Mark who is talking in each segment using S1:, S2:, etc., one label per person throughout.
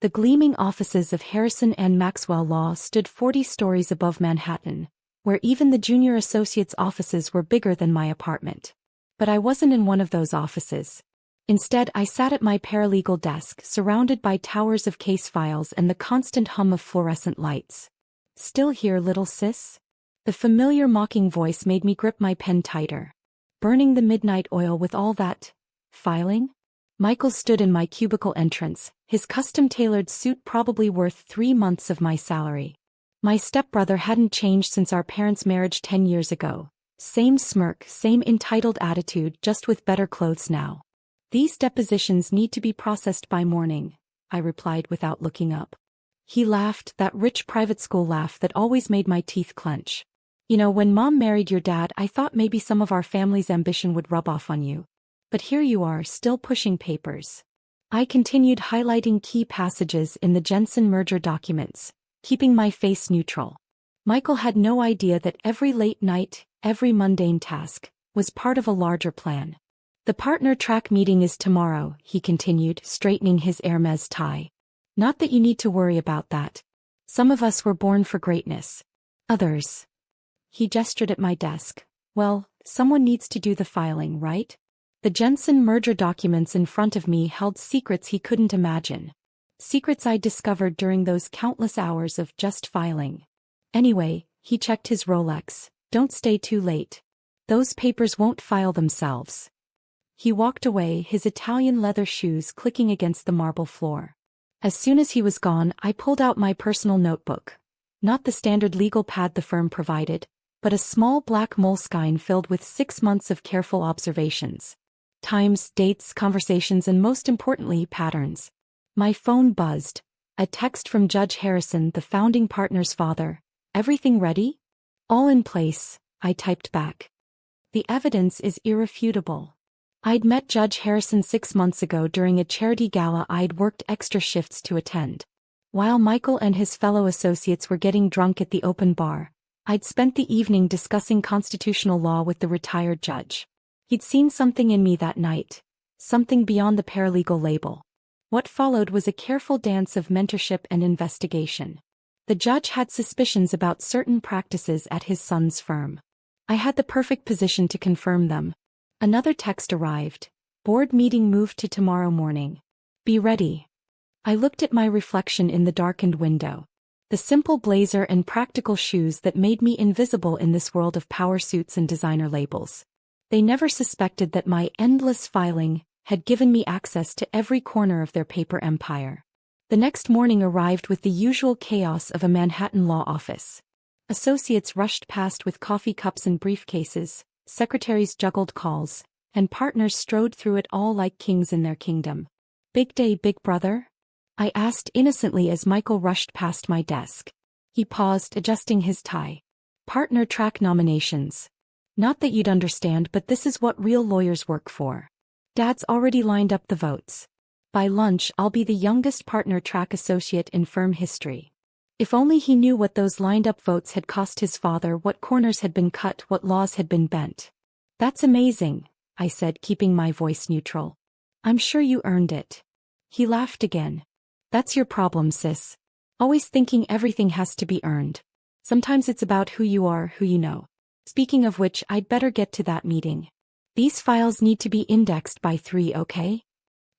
S1: The gleaming offices of Harrison and Maxwell Law stood 40 stories above Manhattan, where even the junior associates' offices were bigger than my apartment. But I wasn't in one of those offices. Instead, I sat at my paralegal desk, surrounded by towers of case files and the constant hum of fluorescent lights. "Still here, little sis?" The familiar mocking voice made me grip my pen tighter. "Burning the midnight oil with all that filing?" Michael stood in my cubicle entrance, his custom-tailored suit probably worth 3 months of my salary. My stepbrother hadn't changed since our parents' marriage 10 years ago. Same smirk, same entitled attitude, just with better clothes now. "These depositions need to be processed by morning," I replied without looking up. He laughed, that rich private school laugh that always made my teeth clench. "You know, when Mom married your dad, I thought maybe some of our family's ambition would rub off on you. But here you are, still pushing papers." I continued highlighting key passages in the Jensen merger documents, keeping my face neutral. Michael had no idea that every late night, every mundane task, was part of a larger plan. "The partner track meeting is tomorrow," he continued, straightening his Hermes tie. "Not that you need to worry about that. Some of us were born for greatness. Others." He gestured at my desk. "Well, someone needs to do the filing, right?" The Jensen merger documents in front of me held secrets he couldn't imagine. Secrets I discovered during those countless hours of just filing. "Anyway," he checked his Rolex, "don't stay too late. Those papers won't file themselves." He walked away, his Italian leather shoes clicking against the marble floor. As soon as he was gone, I pulled out my personal notebook. Not the standard legal pad the firm provided, but a small black moleskine filled with 6 months of careful observations. Times, dates, conversations, and most importantly, patterns. My phone buzzed. A text from Judge Harrison, the founding partner's father. "Everything ready?" "All in place," I typed back. "The evidence is irrefutable." I'd met Judge Harrison 6 months ago during a charity gala I'd worked extra shifts to attend. While Michael and his fellow associates were getting drunk at the open bar, I'd spent the evening discussing constitutional law with the retired judge. He'd seen something in me that night, something beyond the paralegal label. What followed was a careful dance of mentorship and investigation. The judge had suspicions about certain practices at his son's firm. I had the perfect position to confirm them. Another text arrived. "Board meeting moved to tomorrow morning. Be ready." I looked at my reflection in the darkened window. The simple blazer and practical shoes that made me invisible in this world of power suits and designer labels. They never suspected that my endless filing had given me access to every corner of their paper empire. The next morning arrived with the usual chaos of a Manhattan law office. Associates rushed past with coffee cups and briefcases, secretaries juggled calls, and partners strode through it all like kings in their kingdom. "Big day, big brother?" I asked innocently as Michael rushed past my desk. He paused, adjusting his tie. "Partner track nominations. Not that you'd understand, but this is what real lawyers work for. Dad's already lined up the votes. By lunch, I'll be the youngest partner track associate in firm history." If only he knew what those lined-up votes had cost his father, what corners had been cut, what laws had been bent. "That's amazing," I said, keeping my voice neutral. "I'm sure you earned it." He laughed again. "That's your problem, sis. Always thinking everything has to be earned. Sometimes it's about who you are, who you know. Speaking of which, I'd better get to that meeting. These files need to be indexed by 3, okay?"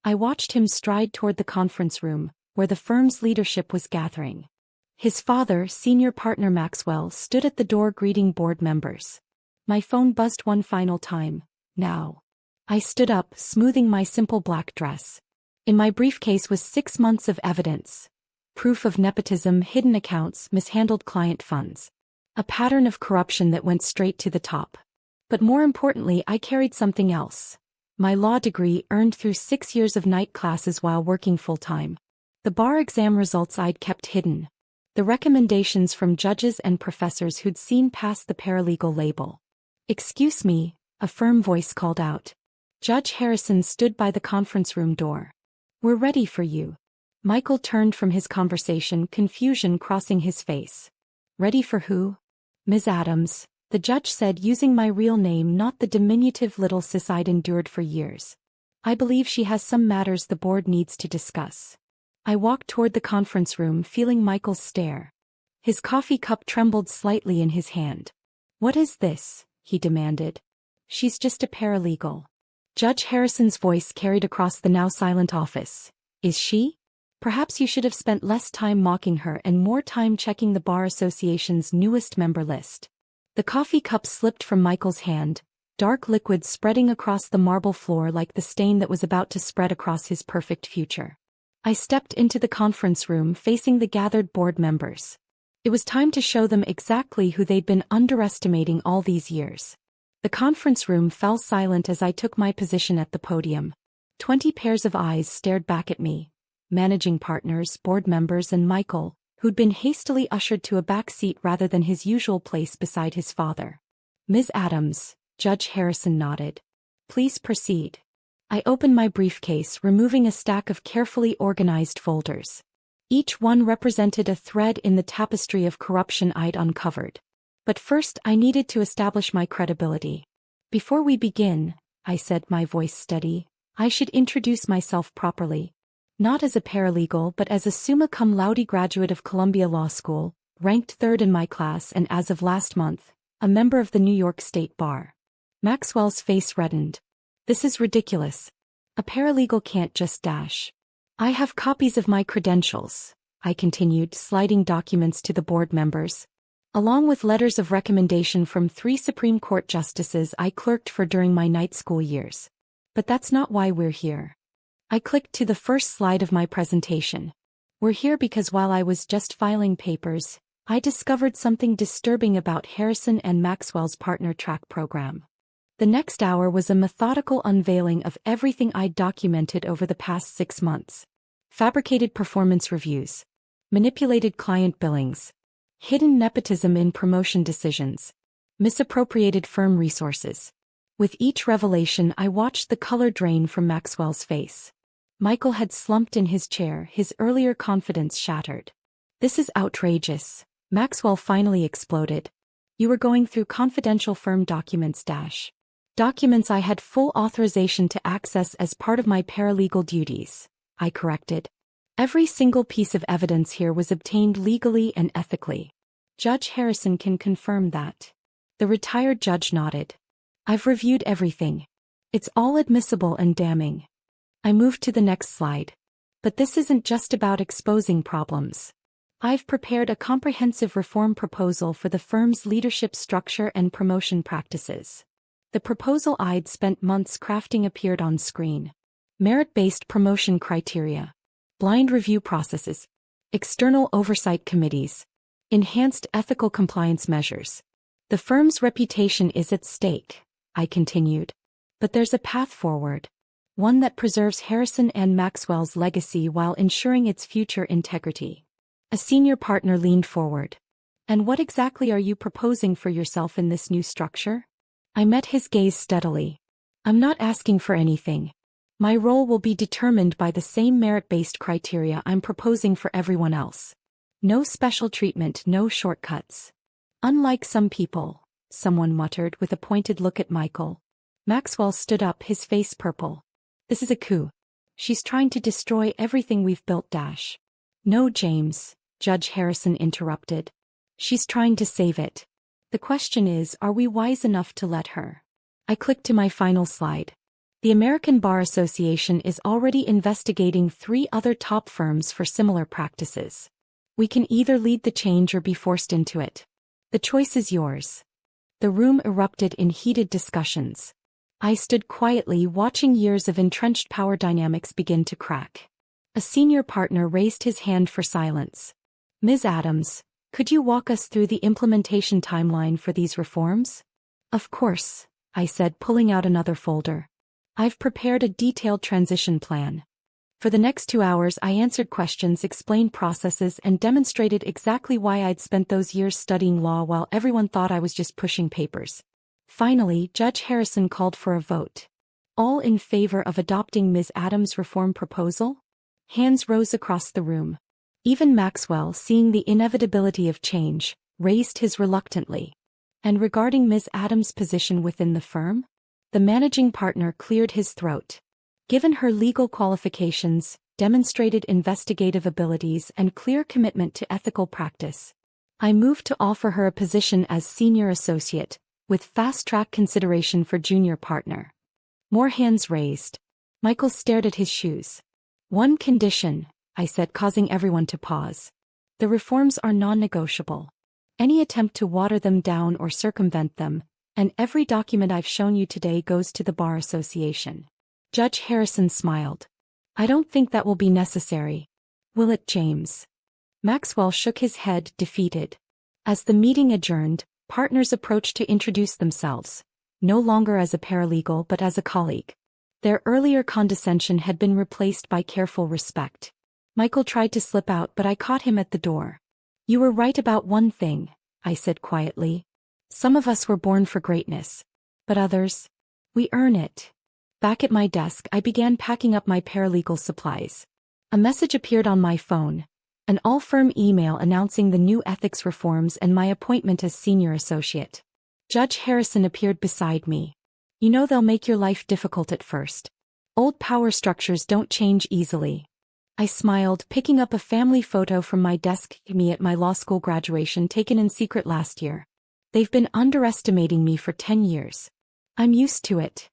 S1: I watched him stride toward the conference room, where the firm's leadership was gathering. His father, senior partner Maxwell, stood at the door greeting board members. My phone buzzed one final time. "Now." I stood up, smoothing my simple black dress. In my briefcase was 6 months of evidence. Proof of nepotism, hidden accounts, mishandled client funds. A pattern of corruption that went straight to the top. But more importantly, I carried something else. My law degree, earned through 6 years of night classes while working full-time. The bar exam results I'd kept hidden. The recommendations from judges and professors who'd seen past the paralegal label. "Excuse me," a firm voice called out. Judge Harrison stood by the conference room door. "We're ready for you." Michael turned from his conversation, confusion crossing his face. "Ready for who?" "Ms. Adams," the judge said, using my real name, not the diminutive little sis I'd endured for years. "I believe she has some matters the board needs to discuss." I walked toward the conference room feeling Michael's stare. His coffee cup trembled slightly in his hand. "What is this?" he demanded. "She's just a paralegal." Judge Harrison's voice carried across the now silent office. "Is she? Perhaps you should have spent less time mocking her and more time checking the Bar Association's newest member list." The coffee cup slipped from Michael's hand, dark liquid spreading across the marble floor like the stain that was about to spread across his perfect future. I stepped into the conference room facing the gathered board members. It was time to show them exactly who they'd been underestimating all these years. The conference room fell silent as I took my position at the podium. 20 pairs of eyes stared back at me. Managing partners, board members, and Michael, who'd been hastily ushered to a back seat rather than his usual place beside his father. "Ms. Adams," Judge Harrison nodded. "Please proceed." I opened my briefcase, removing a stack of carefully organized folders. Each one represented a thread in the tapestry of corruption I'd uncovered. But first I needed to establish my credibility. "Before we begin," I said, my voice steady, "I should introduce myself properly. Not as a paralegal but as a summa cum laude graduate of Columbia Law School, ranked third in my class and as of last month, a member of the New York State Bar." Maxwell's face reddened. "This is ridiculous. A paralegal can't just dash." "I have copies of my credentials," I continued, sliding documents to the board members, "along with letters of recommendation from 3 Supreme Court justices I clerked for during my night school years. But that's not why we're here." I clicked to the first slide of my presentation. "We're here because while I was just filing papers, I discovered something disturbing about Harrison and Maxwell's partner track program." The next hour was a methodical unveiling of everything I'd documented over the past 6 months. Fabricated performance reviews, manipulated client billings, hidden nepotism in promotion decisions, misappropriated firm resources. With each revelation I watched the color drain from Maxwell's face. Michael had slumped in his chair, his earlier confidence shattered. "This is outrageous," Maxwell finally exploded. "You were going through confidential firm documents documents I had full authorization to access as part of my paralegal duties," I corrected. "Every single piece of evidence here was obtained legally and ethically." "Judge Harrison can confirm that." The retired judge nodded. "I've reviewed everything. It's all admissible and damning." I moved to the next slide. "But this isn't just about exposing problems. I've prepared a comprehensive reform proposal for the firm's leadership structure and promotion practices." The proposal I'd spent months crafting appeared on screen. Merit-based promotion criteria, blind review processes, external oversight committees, enhanced ethical compliance measures. "The firm's reputation is at stake," I continued. "But there's a path forward. One that preserves Harrison and Maxwell's legacy while ensuring its future integrity." A senior partner leaned forward. "And what exactly are you proposing for yourself in this new structure?" I met his gaze steadily. "I'm not asking for anything. My role will be determined by the same merit-based criteria I'm proposing for everyone else. No special treatment, no shortcuts." "Unlike some people," someone muttered with a pointed look at Michael. Maxwell stood up, his face purple. "This is a coup. She's trying to destroy everything we've built." "No, James," Judge Harrison interrupted. "She's trying to save it. The question is, are we wise enough to let her?" I clicked to my final slide. "The American Bar Association is already investigating 3 other top firms for similar practices. We can either lead the change or be forced into it. The choice is yours." The room erupted in heated discussions. I stood quietly watching years of entrenched power dynamics begin to crack. A senior partner raised his hand for silence. "Ms. Adams, could you walk us through the implementation timeline for these reforms?" "Of course," I said, pulling out another folder. "I've prepared a detailed transition plan." For the next 2 hours I answered questions, explained processes, and demonstrated exactly why I'd spent those years studying law while everyone thought I was just pushing papers. Finally, Judge Harrison called for a vote. "All in favor of adopting Ms. Adams' reform proposal?" Hands rose across the room. Even Maxwell, seeing the inevitability of change, raised his reluctantly. "And regarding Ms. Adams' position within the firm?" The managing partner cleared his throat. "Given her legal qualifications, demonstrated investigative abilities and clear commitment to ethical practice. I moved to offer her a position as senior associate, with fast-track consideration for junior partner. More hands raised. Michael stared at his shoes. "One condition," I said, causing everyone to pause. "The reforms are non-negotiable. Any attempt to water them down or circumvent them, and every document I've shown you today goes to the Bar Association." Judge Harrison smiled. "I don't think that will be necessary. Will it, James?" Maxwell shook his head, defeated. As the meeting adjourned, partners approached to introduce themselves, no longer as a paralegal but as a colleague. Their earlier condescension had been replaced by careful respect. Michael tried to slip out, but I caught him at the door. "You were right about one thing," I said quietly. "Some of us were born for greatness. But others, we earn it." Back at my desk, I began packing up my paralegal supplies. A message appeared on my phone, an all-firm email announcing the new ethics reforms and my appointment as senior associate. Judge Harrison appeared beside me. "You know they'll make your life difficult at first. Old power structures don't change easily." I smiled, picking up a family photo from my desk, me at my law school graduation, taken in secret last year. "They've been underestimating me for 10 years. I'm used to it."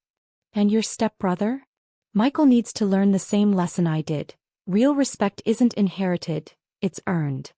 S1: "And your stepbrother?" "Michael needs to learn the same lesson I did. Real respect isn't inherited, it's earned."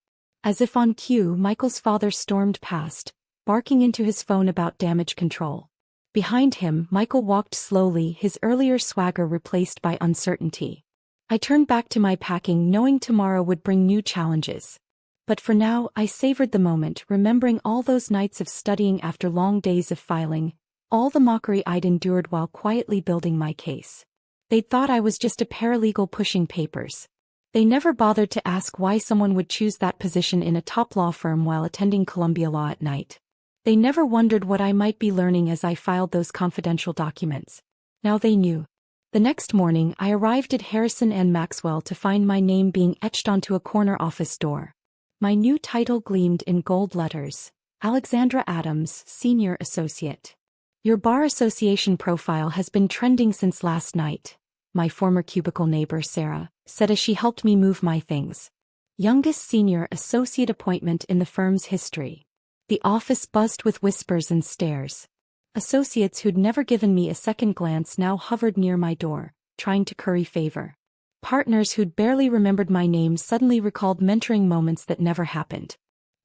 S1: As if on cue, Michael's father stormed past, barking into his phone about damage control. Behind him, Michael walked slowly, his earlier swagger replaced by uncertainty. I turned back to my packing, knowing tomorrow would bring new challenges. But for now, I savored the moment, remembering all those nights of studying after long days of filing, all the mockery I'd endured while quietly building my case. They'd thought I was just a paralegal pushing papers. They never bothered to ask why someone would choose that position in a top law firm while attending Columbia Law at night. They never wondered what I might be learning as I filed those confidential documents. Now they knew. The next morning, I arrived at Harrison and Maxwell to find my name being etched onto a corner office door. My new title gleamed in gold letters: Alexandra Adams, Senior Associate. "Your Bar Association profile has been trending since last night," my former cubicle neighbor Sarah said as she helped me move my things. Youngest senior associate appointment in the firm's history. The office buzzed with whispers and stares. Associates who'd never given me a second glance now hovered near my door, trying to curry favor. Partners who'd barely remembered my name suddenly recalled mentoring moments that never happened.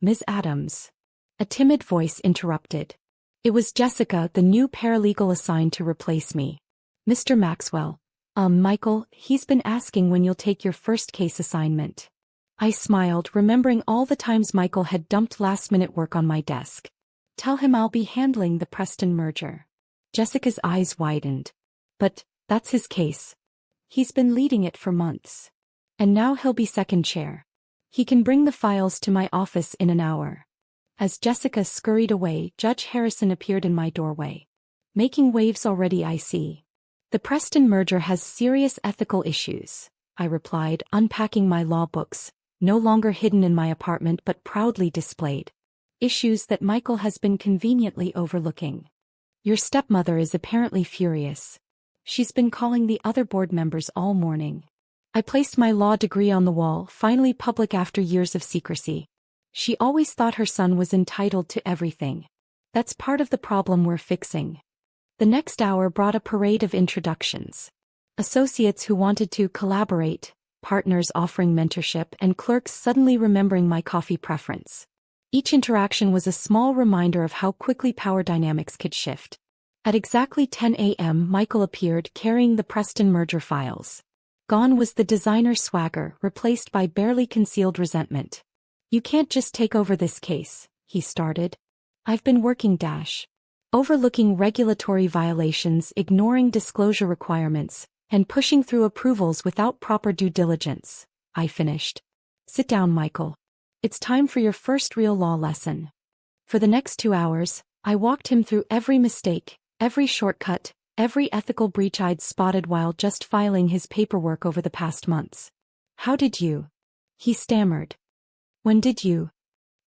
S1: "Ms. Adams." A timid voice interrupted. It was Jessica, the new paralegal assigned to replace me. "Mr. Maxwell. Michael, he's been asking when you'll take your first case assignment." I smiled, remembering all the times Michael had dumped last-minute work on my desk. "Tell him I'll be handling the Preston merger." Jessica's eyes widened. "But that's his case. He's been leading it for months. And now he'll be second chair. He can bring the files to my office in an hour." As Jessica scurried away, Judge Harrison appeared in my doorway. "Making waves already, I see." "The Preston merger has serious ethical issues," I replied, unpacking my law books, no longer hidden in my apartment but proudly displayed. "Issues that Michael has been conveniently overlooking. Your stepmother is apparently furious. She's been calling the other board members all morning." I placed my law degree on the wall, finally public after years of secrecy. "She always thought her son was entitled to everything. That's part of the problem we're fixing." The next hour brought a parade of introductions. Associates who wanted to collaborate, partners offering mentorship, and clerks suddenly remembering my coffee preference. Each interaction was a small reminder of how quickly power dynamics could shift. At exactly 10 a.m., Michael appeared, carrying the Preston merger files. Gone was the designer swagger, replaced by barely concealed resentment. "You can't just take over this case," he started. "I've been working overlooking regulatory violations, ignoring disclosure requirements, and pushing through approvals without proper due diligence," I finished. "Sit down, Michael. It's time for your first real law lesson." For the next 2 hours, I walked him through every mistake, every shortcut, every ethical breach I'd spotted while just filing his paperwork over the past months. "How did you?" he stammered. "When did you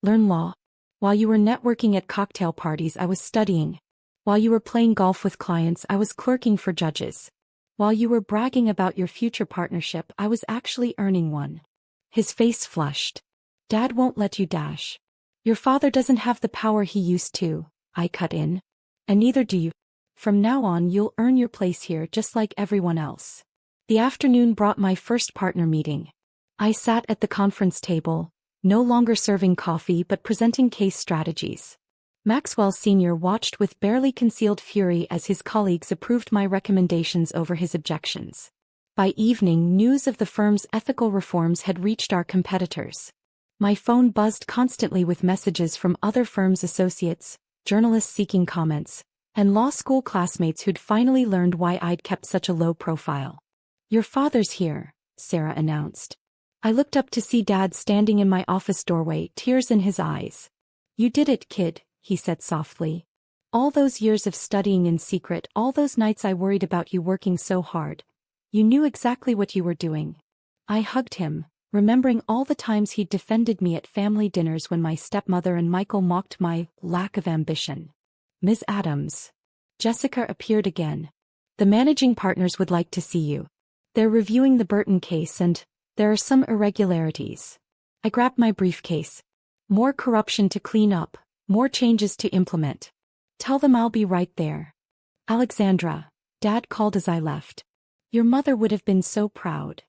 S1: learn law?" "While you were networking at cocktail parties, I was studying. While you were playing golf with clients, I was clerking for judges." While you were bragging about your future partnership, I was actually earning one. His face flushed. Dad won't let you dash. Your father doesn't have the power he used to, I cut in. And neither do you. From now on you'll earn your place here just like everyone else. The afternoon brought my first partner meeting. I sat at the conference table, no longer serving coffee but presenting case strategies. Maxwell Sr. watched with barely concealed fury as his colleagues approved my recommendations over his objections. By evening, news of the firm's ethical reforms had reached our competitors. My phone buzzed constantly with messages from other firms' associates, journalists seeking comments, and law school classmates who'd finally learned why I'd kept such a low profile. Your father's here, Sarah announced. I looked up to see Dad standing in my office doorway, tears in his eyes. You did it, kid, he said softly. All those years of studying in secret, all those nights I worried about you working so hard. You knew exactly what you were doing. I hugged him, remembering all the times he'd defended me at family dinners when my stepmother and Michael mocked my lack of ambition. Ms. Adams. Jessica appeared again. The managing partners would like to see you. They're reviewing the Burton case and there are some irregularities. I grabbed my briefcase. More corruption to clean up, more changes to implement. Tell them I'll be right there. Alexandra, Dad called as I left. Your mother would have been so proud.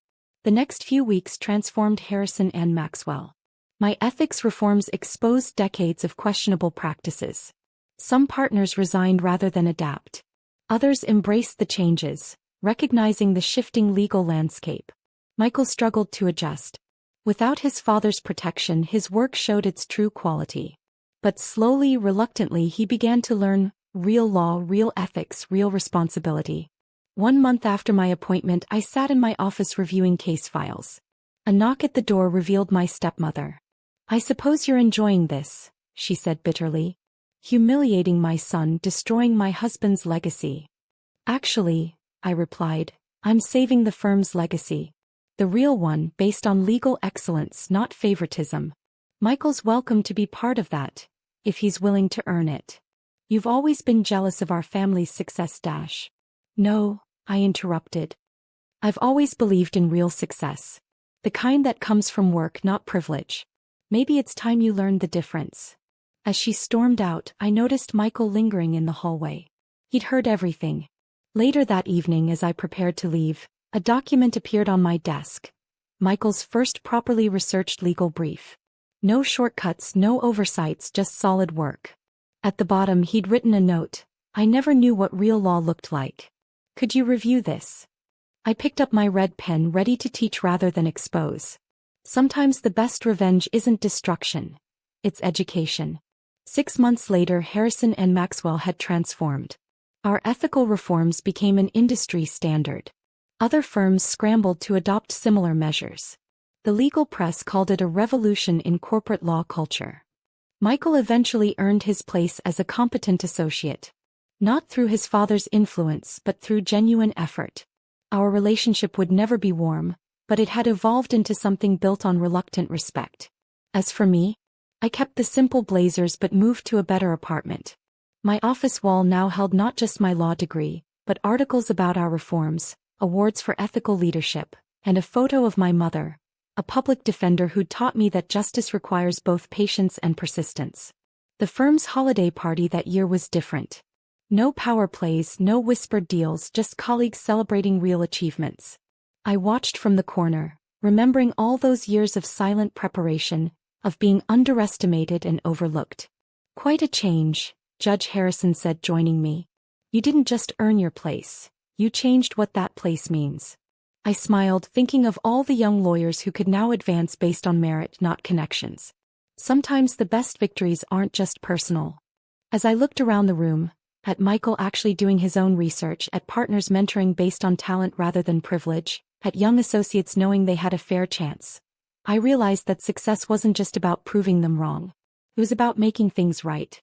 S1: The next few weeks transformed Harrison and Maxwell. My ethics reforms exposed decades of questionable practices. Some partners resigned rather than adapt. Others embraced the changes, recognizing the shifting legal landscape. Michael struggled to adjust. Without his father's protection, his work showed its true quality. But slowly, reluctantly, he began to learn real law, real ethics, real responsibility. 1 month after my appointment, I sat in my office reviewing case files. A knock at the door revealed my stepmother. I suppose you're enjoying this, she said bitterly. Humiliating my son, destroying my husband's legacy. Actually, I replied, I'm saving the firm's legacy. The real one, based on legal excellence, not favoritism. Michael's welcome to be part of that, if he's willing to earn it. You've always been jealous of our family's success. No, I interrupted. I've always believed in real success. The kind that comes from work, not privilege. Maybe it's time you learned the difference. As she stormed out, I noticed Michael lingering in the hallway. He'd heard everything. Later that evening, as I prepared to leave, a document appeared on my desk. Michael's first properly researched legal brief. No shortcuts, no oversights, just solid work. At the bottom he'd written a note. I never knew what real law looked like. Could you review this? I picked up my red pen, ready to teach rather than expose. Sometimes the best revenge isn't destruction. It's education. 6 months later, Harrison and Maxwell had transformed. Our ethical reforms became an industry standard. Other firms scrambled to adopt similar measures. The legal press called it a revolution in corporate law culture. Michael eventually earned his place as a competent associate. Not through his father's influence but through genuine effort. Our relationship would never be warm, but it had evolved into something built on reluctant respect. As for me, I kept the simple blazers but moved to a better apartment. My office wall now held not just my law degree, but articles about our reforms, awards for ethical leadership, and a photo of my mother, a public defender who taught me that justice requires both patience and persistence. The firm's holiday party that year was different. No power plays, no whispered deals, just colleagues celebrating real achievements. I watched from the corner, remembering all those years of silent preparation, of being underestimated and overlooked. Quite a change, Judge Harrison said, joining me. You didn't just earn your place, you changed what that place means. I smiled, thinking of all the young lawyers who could now advance based on merit, not connections. Sometimes the best victories aren't just personal. As I looked around the room, at Michael actually doing his own research, at partners mentoring based on talent rather than privilege, at young associates knowing they had a fair chance, I realized that success wasn't just about proving them wrong. It was about making things right.